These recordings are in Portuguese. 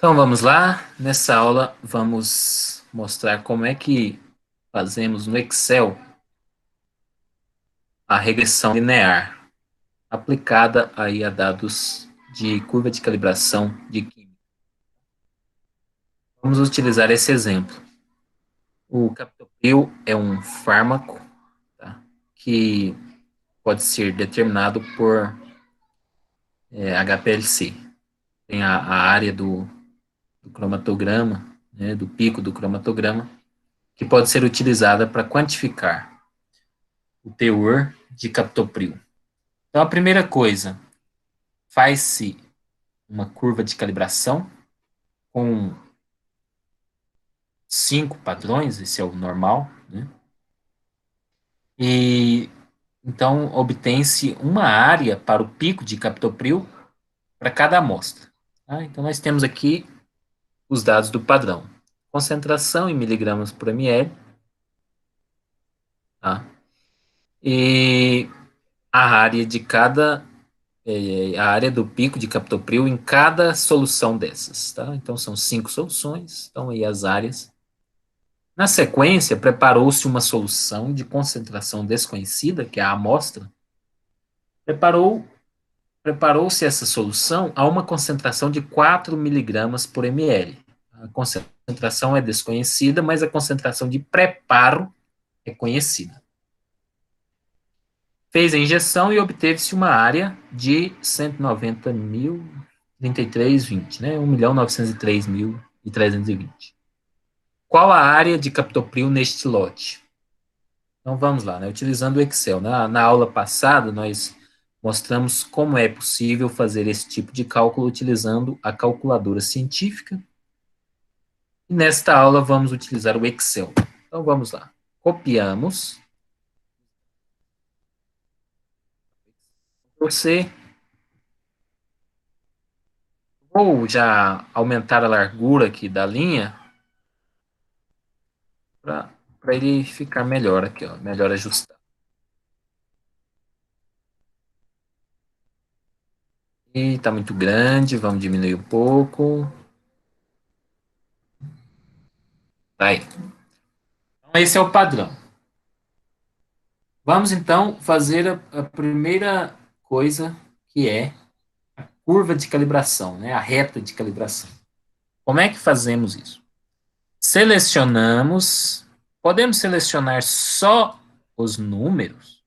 Então vamos lá, nessa aula vamos mostrar como é que fazemos no Excel a regressão linear aplicada aí a dados de curva de calibração de química. Vamos utilizar esse exemplo. O captopril é um fármaco, tá, que pode ser determinado por HPLC. Tem a área do cromatograma, né, do pico do cromatograma, que pode ser utilizada para quantificar o teor de captopril. Então, a primeira coisa, faz-se uma curva de calibração com 5 padrões, esse é o normal, né? E então obtém-se uma área para o pico de captopril para cada amostra. Tá? Então, nós temos aqui os dados do padrão. Concentração em miligramas por ml, tá? E a área de cada a área do pico de captopril em cada solução dessas, tá? Então são 5 soluções, estão aí as áreas. Na sequência, preparou-se uma solução de concentração desconhecida, que é a amostra. Preparou, preparou-se essa solução a uma concentração de 4 miligramas por ml. A concentração é desconhecida, mas a concentração de preparo é conhecida. Fez a injeção e obteve-se uma área de 190.033,20, né? 1.903.320. Qual a área de captopril neste lote? Então vamos lá, né? Utilizando o Excel. Na aula passada, nós mostramos como é possível fazer esse tipo de cálculo utilizando a calculadora científica. E nesta aula vamos utilizar o Excel. Então vamos lá. Copiamos. Você vou já aumentar a largura aqui da linha para ele ficar melhor aqui, ó, melhor ajustado. E está muito grande, vamos diminuir um pouco. Tá aí. Então, esse é o padrão. Vamos então fazer a primeira coisa, que é curva de calibração, né? A reta de calibração. Como é que fazemos isso? Selecionamos, podemos selecionar só os números,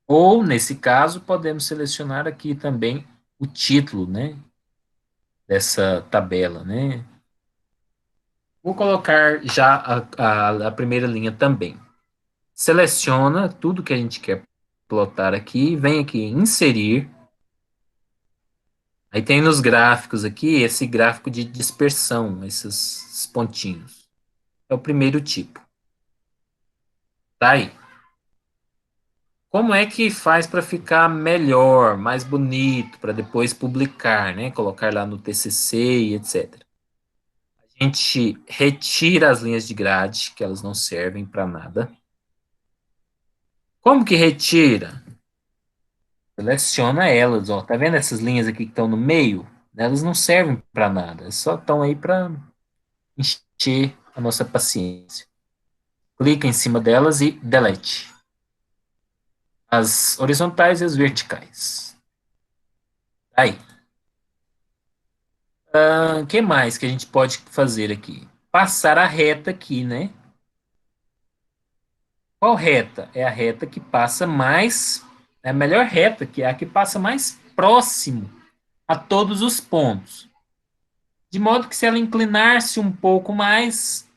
ou, nesse caso, podemos selecionar aqui também o título, né? Dessa tabela, né? Vou colocar já a primeira linha também. Seleciona tudo que a gente quer plotar aqui, vem aqui em inserir. Aí tem nos gráficos aqui esse gráfico de dispersão, esses pontinhos. É o primeiro tipo. Tá aí. Como é que faz para ficar melhor, mais bonito, para depois publicar, né? Colocar lá no TCC e etc. A gente retira as linhas de grade, que elas não servem para nada. Como que retira? Seleciona elas, ó. Tá vendo essas linhas aqui que estão no meio? Elas não servem para nada, só estão aí para encher a nossa paciência. Clica em cima delas e delete. As horizontais e as verticais. Aí. O que mais que a gente pode fazer aqui? Passar a reta aqui, né? Qual reta? É a reta que passa mais. É a melhor reta, que é a que passa mais próximo a todos os pontos. De modo que se ela inclinar-se um pouco mais,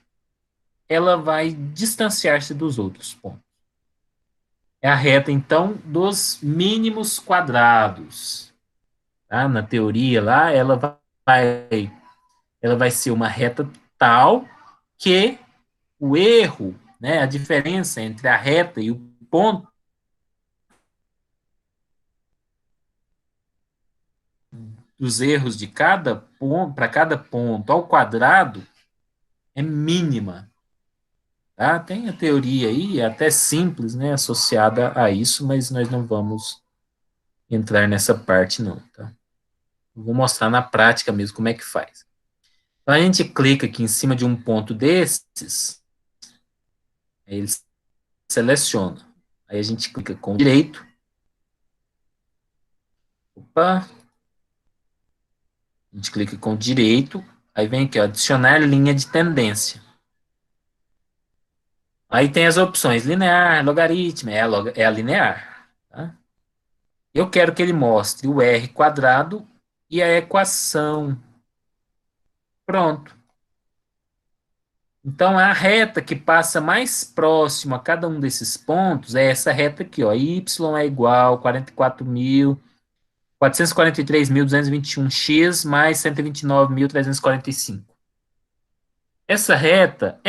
ela vai distanciar-se dos outros pontos. É a reta, então, dos mínimos quadrados. Tá? Na teoria lá, ela vai ser uma reta tal que o erro, né, a diferença entre a reta e o ponto dos erros de cada ponto, para cada ponto ao quadrado, é mínima. Tá? Tem a teoria aí, é até simples, né, associada a isso, mas nós não vamos entrar nessa parte não. Tá? Vou mostrar na prática mesmo como é que faz. Então, a gente clica aqui em cima de um ponto desses, aí ele seleciona. Aí a gente clica com direito. Opa, a gente clica com direito, aí vem aqui, ó, adicionar linha de tendência. Aí tem as opções linear, logaritmo, é a linear. Tá? Eu quero que ele mostre o r quadrado e a equação. Pronto. Então, a reta que passa mais próximo a cada um desses pontos é essa reta aqui, ó. Y é igual a 443.221x mais 129.345. Essa reta,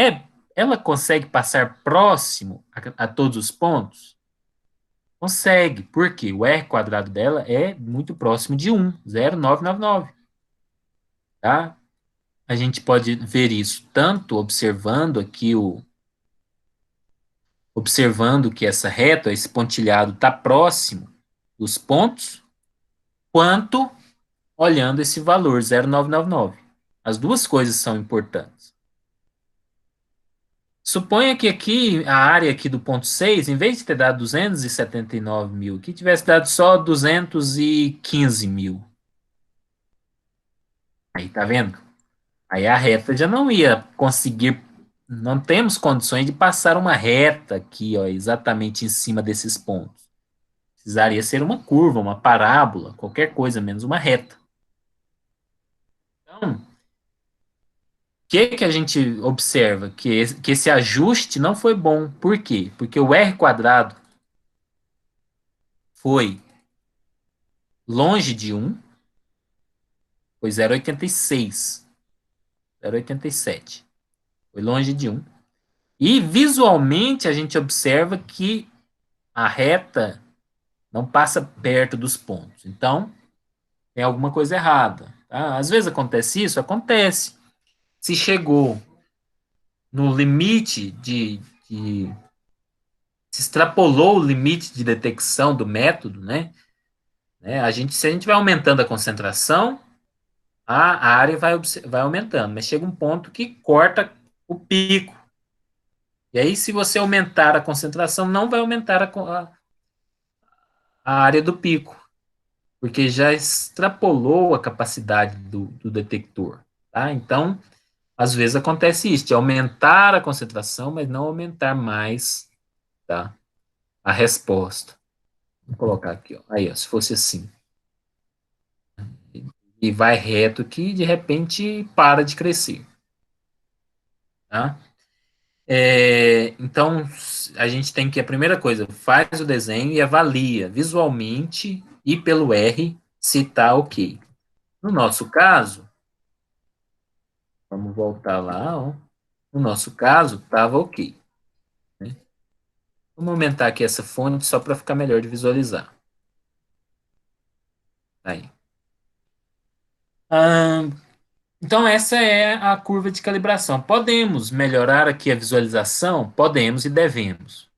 ela consegue passar próximo a todos os pontos? Consegue, porque o R quadrado dela é muito próximo de 1, 0,999, tá? A gente pode ver isso tanto observando que essa reta, esse pontilhado está próximo dos pontos, quanto olhando esse valor 0,999. As duas coisas são importantes. Suponha que aqui, a área aqui do ponto 6, em vez de ter dado 279 mil, que tivesse dado só 215 mil. Aí, tá vendo? Aí a reta já não ia conseguir, não temos condições de passar uma reta aqui, ó, exatamente em cima desses pontos. Precisaria ser uma curva, uma parábola, qualquer coisa, menos uma reta. Então, o que a gente observa? Que esse ajuste não foi bom. Por quê? Porque o r quadrado foi longe de 1, foi 0,86, 0,87. Foi longe de 1. E visualmente a gente observa que a reta não passa perto dos pontos. Então, tem alguma coisa errada. Tá? Às vezes acontece isso? Acontece. Se chegou no limite se extrapolou o limite de detecção do método, né? Se a gente vai aumentando a concentração, a área vai aumentando, mas chega um ponto que corta o pico. E aí, se você aumentar a concentração, não vai aumentar a área do pico, porque já extrapolou a capacidade do detector. Tá? Então, às vezes acontece isso, de aumentar a concentração, mas não aumentar mais, tá, a resposta. Vou colocar aqui, ó. Aí, ó, se fosse assim. E vai reto que de repente para de crescer. Tá? Então, a gente tem que, a primeira coisa, faz o desenho e avalia visualmente e pelo R se está ok. No nosso caso, vamos voltar lá, ó. No nosso caso, estava ok. Né? Vamos aumentar aqui essa fonte só para ficar melhor de visualizar. Aí. Ah, então, essa é a curva de calibração. Podemos melhorar aqui a visualização? Podemos e devemos.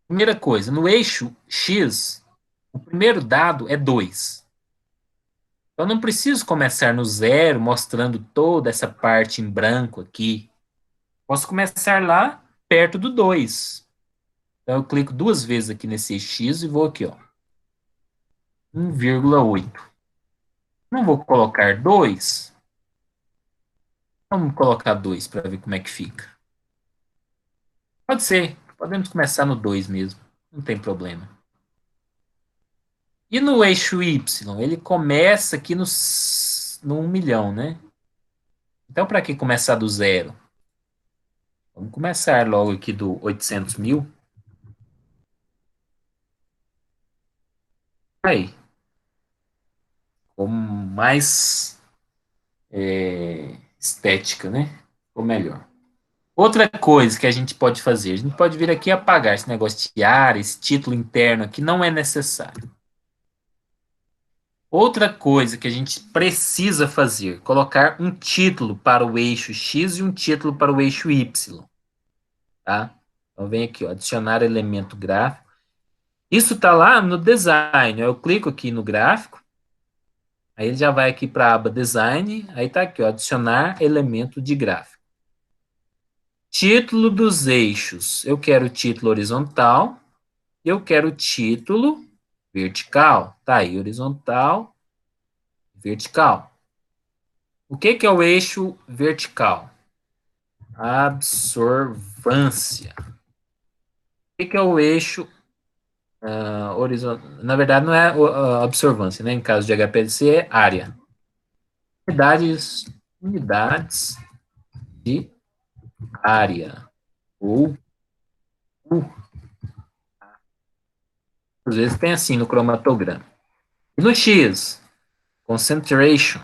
Primeira coisa, no eixo X, o primeiro dado é 2. Eu não preciso começar no zero, mostrando toda essa parte em branco aqui. Posso começar lá perto do 2. Então, eu clico duas vezes aqui nesse X e vou aqui, ó, 1,8. Não vou colocar 2. Vamos colocar 2 para ver como é que fica. Pode ser. Podemos começar no 2 mesmo. Não tem problema. E no eixo Y? Ele começa aqui no 1 milhão, né? Então, para que começar do zero? Vamos começar logo aqui do 800 mil. Aí, com mais estética, né? Ou melhor. Outra coisa que a gente pode fazer, a gente pode vir aqui e apagar esse negócio de área, esse título interno aqui, não é necessário. Outra coisa que a gente precisa fazer, colocar um título para o eixo X e um título para o eixo Y, tá? Então vem aqui, ó, adicionar elemento gráfico. Isso está lá no design. Eu clico aqui no gráfico, Aí ele já vai aqui para a aba Design, aí tá aqui, ó, adicionar elemento de gráfico. Título dos eixos. Eu quero título horizontal, eu quero título vertical. Tá aí, horizontal, vertical. O que que é o eixo vertical? Absorvância. O que que é o eixo horizontal? Na verdade, não é absorvância, né? Em caso de HPLC, é área. Unidades de área. Ou, às vezes tem assim no cromatograma. E no X, concentration.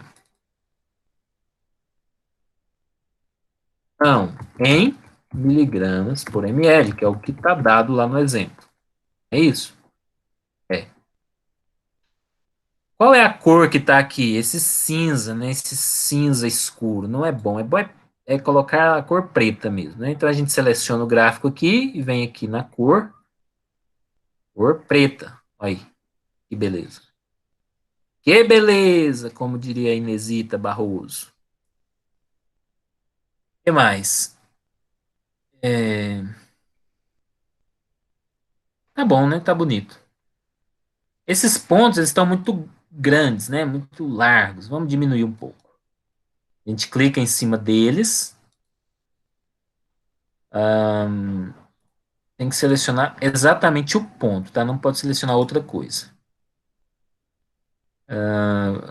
Não, em miligramas por ml, que é o que está dado lá no exemplo. É isso? É. Qual é a cor que está aqui? Esse cinza, né? Esse cinza escuro. Não é bom. É colocar a cor preta mesmo, né? Então a gente seleciona o gráfico aqui e vem aqui na cor preta. Olha aí, que beleza. Que beleza, como diria a Inesita Barroso. O que mais? É, tá bom, né? Tá bonito. Esses pontos eles estão muito grandes, né? Muito largos. Vamos diminuir um pouco. A gente clica em cima deles. Tem que selecionar exatamente o ponto, tá? Não pode selecionar outra coisa.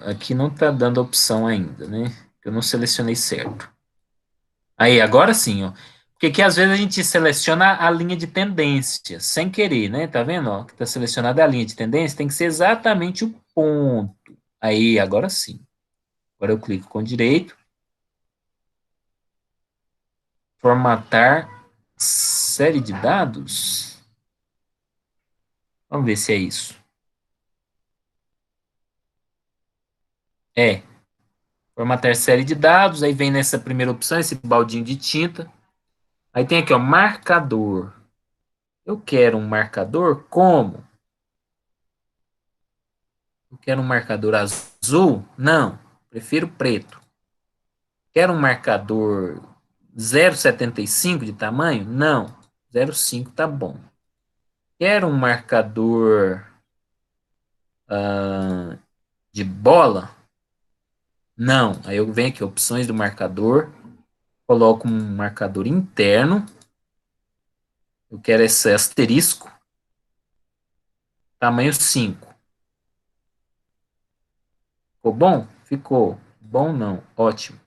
Aqui não está dando a opção ainda, né? Eu não selecionei certo. Aí, agora sim, ó. Porque aqui às vezes a gente seleciona a linha de tendência, sem querer, né? Tá vendo, ó? Que está selecionada a linha de tendência, tem que ser exatamente o ponto. Aí, agora sim. Agora eu clico com direito. Formatar série de dados. Vamos ver se é isso. É. Formatar série de dados. Aí vem nessa primeira opção, esse baldinho de tinta. Aí tem aqui, ó, marcador. Eu quero um marcador como? Eu quero um marcador azul? Não, prefiro preto. Quero um marcador 0,75 de tamanho? Não, 0,5 tá bom. Quero um marcador de bola? Não. Aí eu venho aqui, opções do marcador, coloco um marcador interno. Eu quero esse asterisco, tamanho 5. Ficou bom? Ficou. Bom não, ótimo.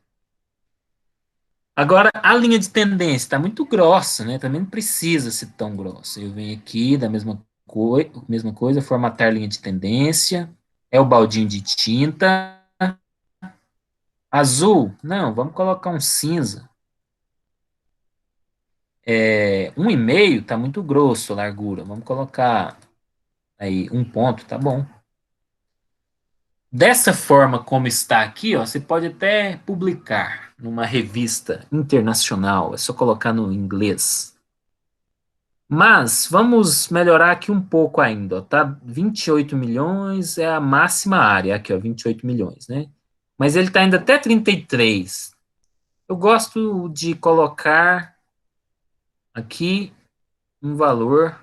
Agora, a linha de tendência está muito grossa, né? Também não precisa ser tão grossa. Eu venho aqui da mesma coisa, formatar linha de tendência. É o baldinho de tinta. Azul? Não, vamos colocar um cinza. 1,5 está muito grosso a largura. Vamos colocar aí 1 ponto, tá bom. Dessa forma como está aqui, ó, você pode até publicar numa revista internacional. É só colocar no inglês. Mas vamos melhorar aqui um pouco ainda, ó, tá? 28 milhões é a máxima área, aqui, ó, 28 milhões, né? Mas ele está indo até 33. Eu gosto de colocar aqui um valor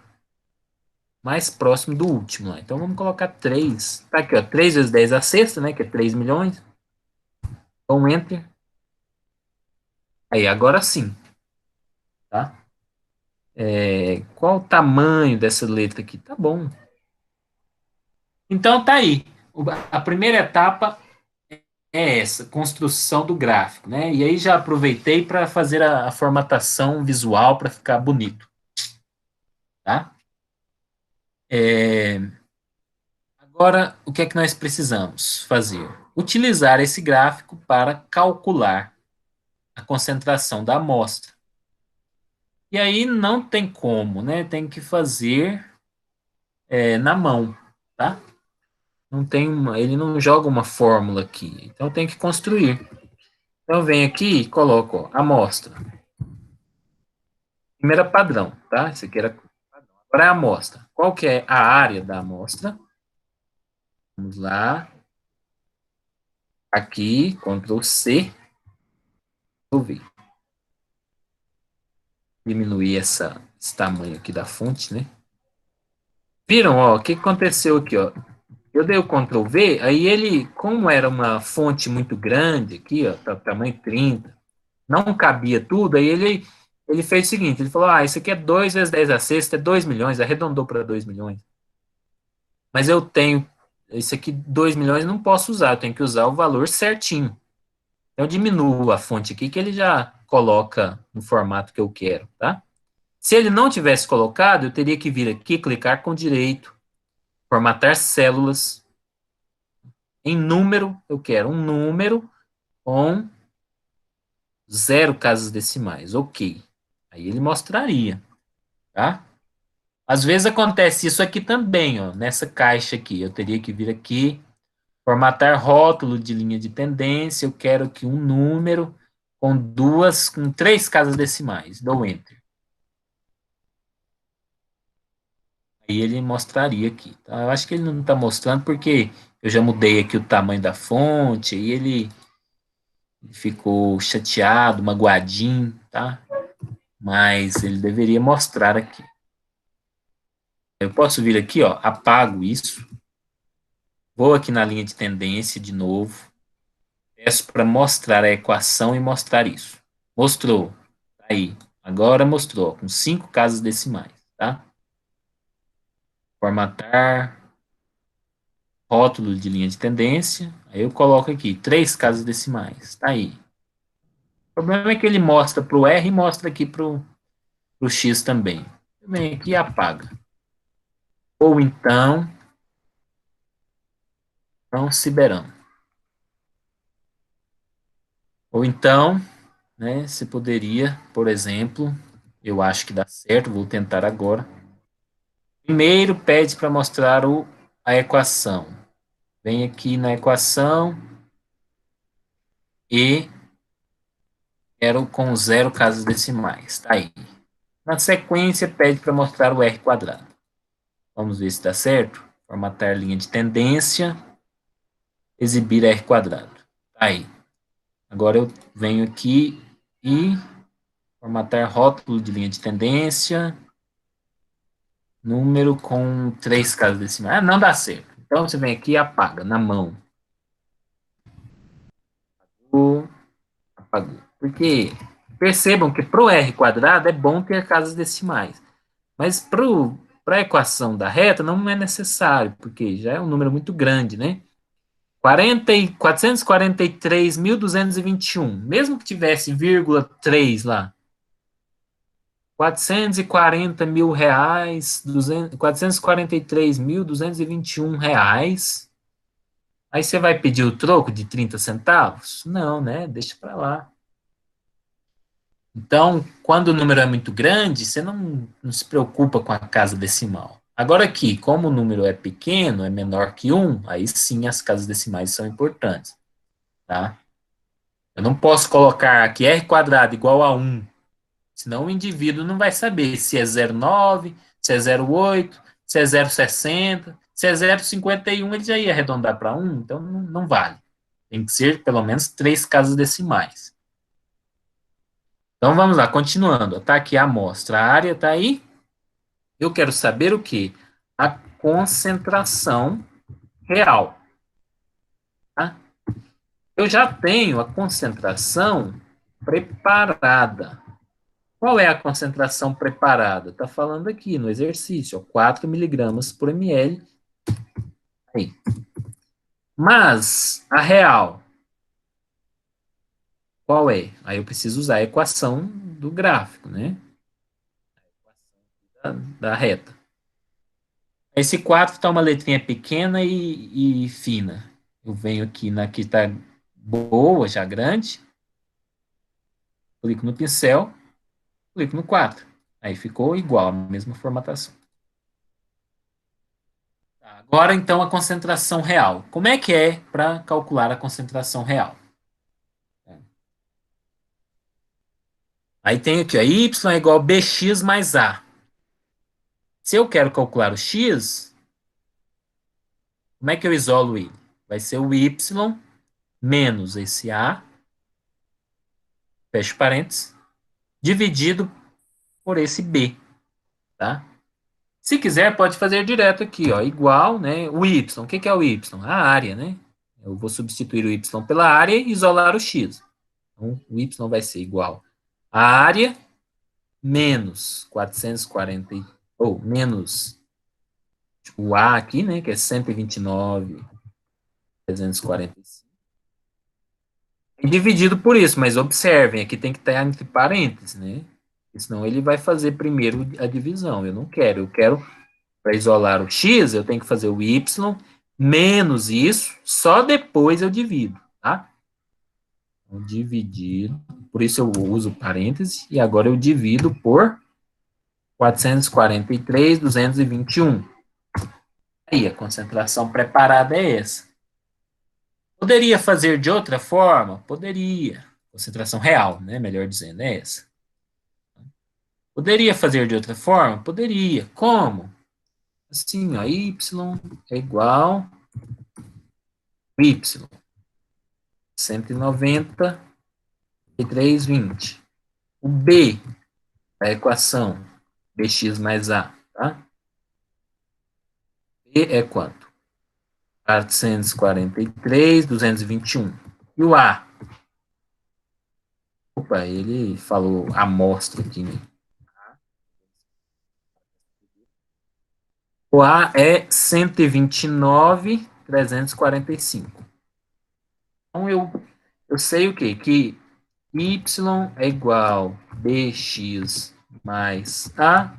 mais próximo do último, lá. Então vamos colocar 3. Tá aqui, ó, 3 vezes 10 a sexta, né? Que é 3 milhões. Um Enter. Aí, agora sim, tá? Qual o tamanho dessa letra aqui? Tá bom. Então tá aí. A primeira etapa é essa, construção do gráfico, né? E aí já aproveitei para fazer a formatação visual para ficar bonito, tá? É, Agora, o que é que nós precisamos fazer? Utilizar esse gráfico para calcular a concentração da amostra. E aí não tem como, né? Tem que fazer na mão, tá? Não tem ele não joga uma fórmula aqui, então tem que construir. Então eu venho aqui e coloco, ó, amostra. Primeira padrão, tá? Isso aqui era padrão. Agora é a amostra. Qual que é a área da amostra? Vamos lá. Aqui, Ctrl C, vou ver. Diminuir esse tamanho aqui da fonte, né? Viram, ó, o que aconteceu aqui, ó? Eu dei o Ctrl V, aí ele, como era uma fonte muito grande aqui, ó, tamanho 30, não cabia tudo, aí ele fez o seguinte, ele falou, isso aqui é 2 vezes 10 a sexta, é 2 milhões, arredondou para 2 milhões. Mas eu tenho, isso aqui, 2 milhões, não posso usar, eu tenho que usar o valor certinho. Então, eu diminuo a fonte aqui, que ele já coloca no formato que eu quero, tá? Se ele não tivesse colocado, eu teria que vir aqui, clicar com direito, formatar células, em número, eu quero um número com 0 casas decimais, ok. Aí ele mostraria, tá? Às vezes acontece isso aqui também, ó, nessa caixa aqui. Eu teria que vir aqui, formatar rótulo de linha de tendência. Eu quero que um número com 3 casas decimais. Dou Enter. Aí ele mostraria aqui. Tá? Eu acho que ele não está mostrando porque eu já mudei aqui o tamanho da fonte e ele ficou chateado, magoadinho, tá? Mas ele deveria mostrar aqui. Eu posso vir aqui, ó, apago isso, vou aqui na linha de tendência de novo, peço para mostrar a equação e mostrar isso. Mostrou, tá aí. Agora mostrou, ó, com 5 casas decimais, tá? Formatar, rótulo de linha de tendência, aí eu coloco aqui 3 casas decimais, tá aí. O problema é que ele mostra para o R e mostra aqui para o X também. Vem aqui e apaga. Ou então, não Ciberão. Ou então, né, se poderia, por exemplo, eu acho que dá certo, vou tentar agora. Primeiro pede para mostrar a equação. Vem aqui na equação e quero com 0 casas decimais. Tá aí. Na sequência, pede para mostrar o R quadrado. Vamos ver se dá certo. Formatar linha de tendência, exibir R quadrado. Tá aí. Agora eu venho aqui e formatar rótulo de linha de tendência, número com 3 casas decimais. Não dá certo. Então você vem aqui e apaga na mão. Apagou. Porque percebam que para o R quadrado é bom ter casas decimais. Mas para a equação da reta não é necessário, porque já é um número muito grande, né? 443.221. Mesmo que tivesse vírgula 3 lá, 440 mil reais, 443.221 reais. Aí você vai pedir o troco de 30 centavos? Não, né? Deixa para lá. Então, quando o número é muito grande, você não se preocupa com a casa decimal. Agora aqui, como o número é pequeno, é menor que 1, aí sim as casas decimais são importantes, tá? Eu não posso colocar aqui r quadrado igual a 1, senão o indivíduo não vai saber se é 0,9, se é 0,8, se é 0,60, se é 0,51, ele já ia arredondar para 1, então não vale. Tem que ser pelo menos 3 casas decimais. Então vamos lá, continuando. Está aqui a amostra. A área está aí. Eu quero saber o quê? A concentração real. Tá? Eu já tenho a concentração preparada. Qual é a concentração preparada? Está falando aqui no exercício, ó, 4 miligramas por ml. Aí. Mas a real, qual é? Aí eu preciso usar a equação do gráfico, né? Da reta. Esse 4 está uma letrinha pequena e fina. Eu venho aqui na que está boa, já grande, clico no pincel, clico no 4. Aí ficou igual, a mesma formatação. Tá, agora, então, a concentração real. Como é que é para calcular a concentração real? Aí tem aqui, ó, y é igual a bx mais a. Se eu quero calcular o x, como é que eu isolo ele? Vai ser o y menos esse A, fecha parênteses, dividido por esse B, tá? Se quiser, pode fazer direto aqui, ó, igual, né, o Y. O que é o Y? A área, né? Eu vou substituir o Y pela área e isolar o X. Então, o Y vai ser igual a área menos 440, ou menos o A aqui, né, que é 129.345, dividido por isso, mas observem, aqui tem que estar entre parênteses, né? Senão ele vai fazer primeiro a divisão. Eu não quero, eu quero, para isolar o x, eu tenho que fazer o y menos isso, só depois eu divido, tá? Então, dividir, por isso eu uso parênteses, e agora eu divido por 443.221. Aí, a concentração preparada é essa. Poderia fazer de outra forma? Poderia. Concentração real, né? Melhor dizendo, é essa. Poderia fazer de outra forma? Poderia. Como? Assim, ó, y é igual y, 193,20. O b da equação, bx mais a, tá? B é quanto? 443.221. E o a? Opa, ele falou amostra aqui, né? O A é 129.345. Então, eu sei o quê? Que y é igual bx mais a.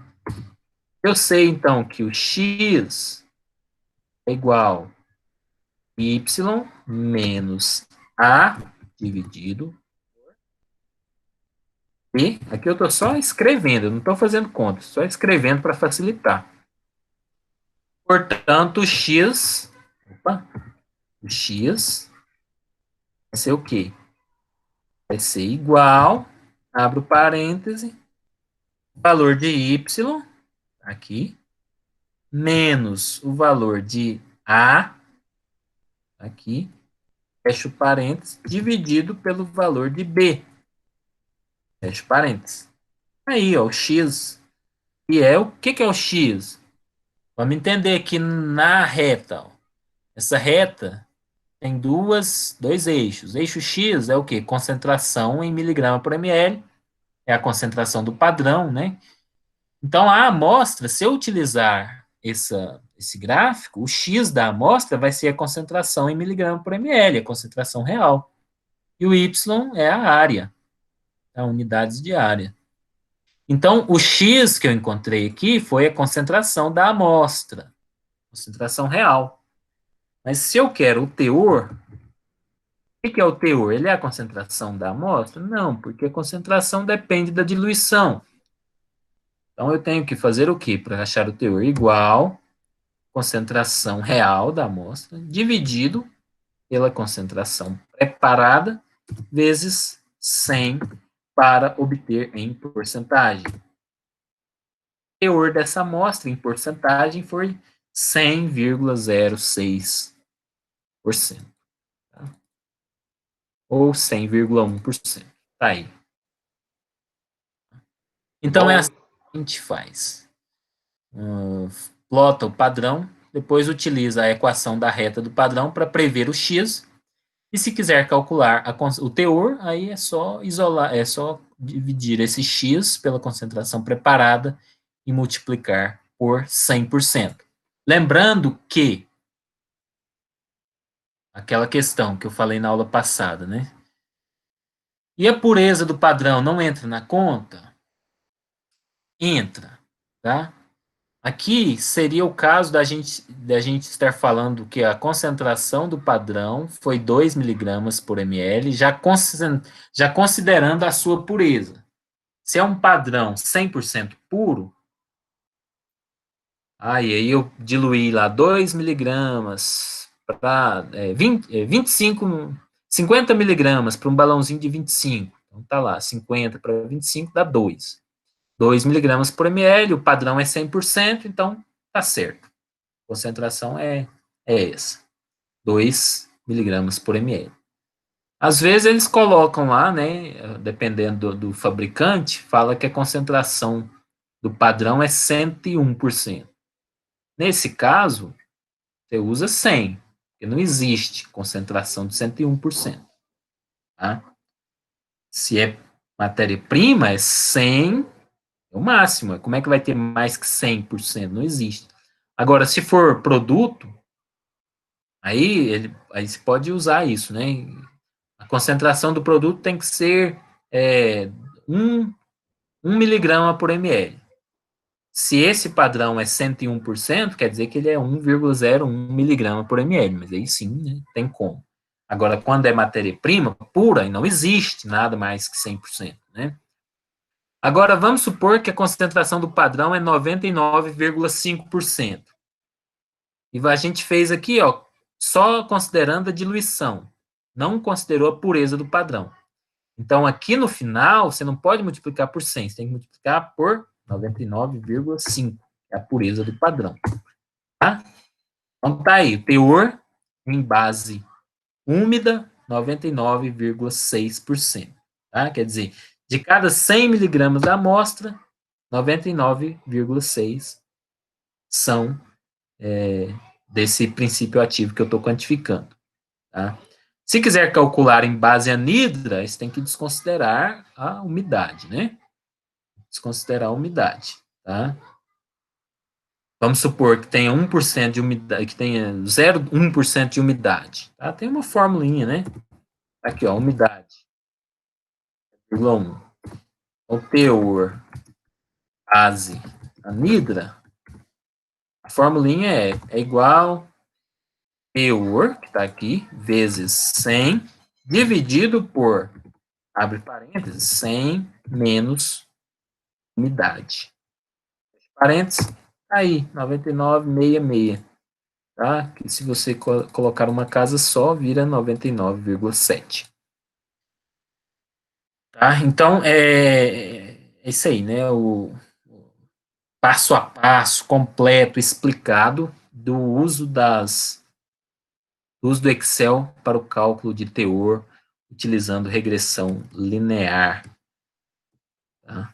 Eu sei, então, que o x é igual y menos a dividido e aqui eu estou só escrevendo, eu não estou fazendo conta, só escrevendo para facilitar. Portanto, o x vai ser o quê? Vai ser igual, abro parêntese, valor de y, aqui, menos o valor de a, aqui, fecho parênteses, dividido pelo valor de b, fecho parênteses. Aí, ó, o x, e é o que é o x? Vamos entender aqui na reta, ó. Essa reta tem dois eixos. Eixo x é o quê? Concentração em miligrama por ml, é a concentração do padrão, né? Então, a amostra, se eu utilizar esse gráfico, o x da amostra vai ser a concentração em miligrama por ml, a concentração real. E o y é a área, a unidades de área. Então, o x que eu encontrei aqui foi a concentração da amostra, concentração real. Mas se eu quero o teor, o que é o teor? Ele é a concentração da amostra? Não, porque a concentração depende da diluição. Então, eu tenho que fazer o quê? Para achar o teor igual concentração real da amostra, dividido pela concentração preparada, vezes 100 para obter em porcentagem. O teor dessa amostra em porcentagem foi 100,06%. Tá? Ou 100,1%. Tá aí. Então, é assim que a gente faz. Plota o padrão, depois utiliza a equação da reta do padrão para prever o x, e se quiser calcular o teor, aí é só isolar, é só dividir esse x pela concentração preparada e multiplicar por 100%. Lembrando que aquela questão que eu falei na aula passada, né? E a pureza do padrão não entra na conta? Entra, tá? Aqui seria o caso da gente estar falando que a concentração do padrão foi 2 miligramas por ml, já considerando a sua pureza. Se é um padrão 100% puro, aí eu diluí lá 2 miligramas para 25, 50 miligramas para um balãozinho de 25. Então tá lá, 50 para 25 dá 2. 2 miligramas por ml, o padrão é 100%, então tá certo. A concentração é essa, 2 miligramas por ml. Às vezes eles colocam lá, né, dependendo do fabricante, fala que a concentração do padrão é 101%. Nesse caso, você usa 100, porque não existe concentração de 101%. Tá? Se é matéria-prima, é 100, é o máximo. Como é que vai ter mais que 100%? Não existe. Agora, se for produto, aí você pode usar isso, né? A concentração do produto tem que ser 1, 1 miligrama por ml. Se esse padrão é 101%, quer dizer que ele é 1,01 miligrama por ml, mas aí sim, né, tem como. Agora, quando é matéria-prima pura, não existe nada mais que 100%, né? Agora, vamos supor que a concentração do padrão é 99,5%. E a gente fez aqui, ó, só considerando a diluição, não considerou a pureza do padrão. Então, aqui no final, você não pode multiplicar por 100, você tem que multiplicar por 99,5, que é a pureza do padrão. Tá? Então, tá aí, teor em base úmida, 99,6%. Tá? Quer dizer, de cada 100 miligramas da amostra, 99,6 são desse princípio ativo que eu estou quantificando. Tá? Se quiser calcular em base anidra, você tem que desconsiderar a umidade, né? Desconsiderar a umidade, tá? Vamos supor que tenha 1% de umidade, que tenha 0,1% de umidade, tá? Tem uma formulinha, né? Aqui, ó, umidade, 0,1. O teor, base, anidra, a formulinha é igual teor, que está aqui, vezes 100, dividido por, abre parênteses, 100 menos umidade. Parênteses, aí, 99,66. Tá? Que se você colocar uma casa só, vira 99,7. Tá? Então, é isso aí, né? O passo a passo completo, explicado do uso do uso do Excel para o cálculo de teor, utilizando regressão linear. Tá?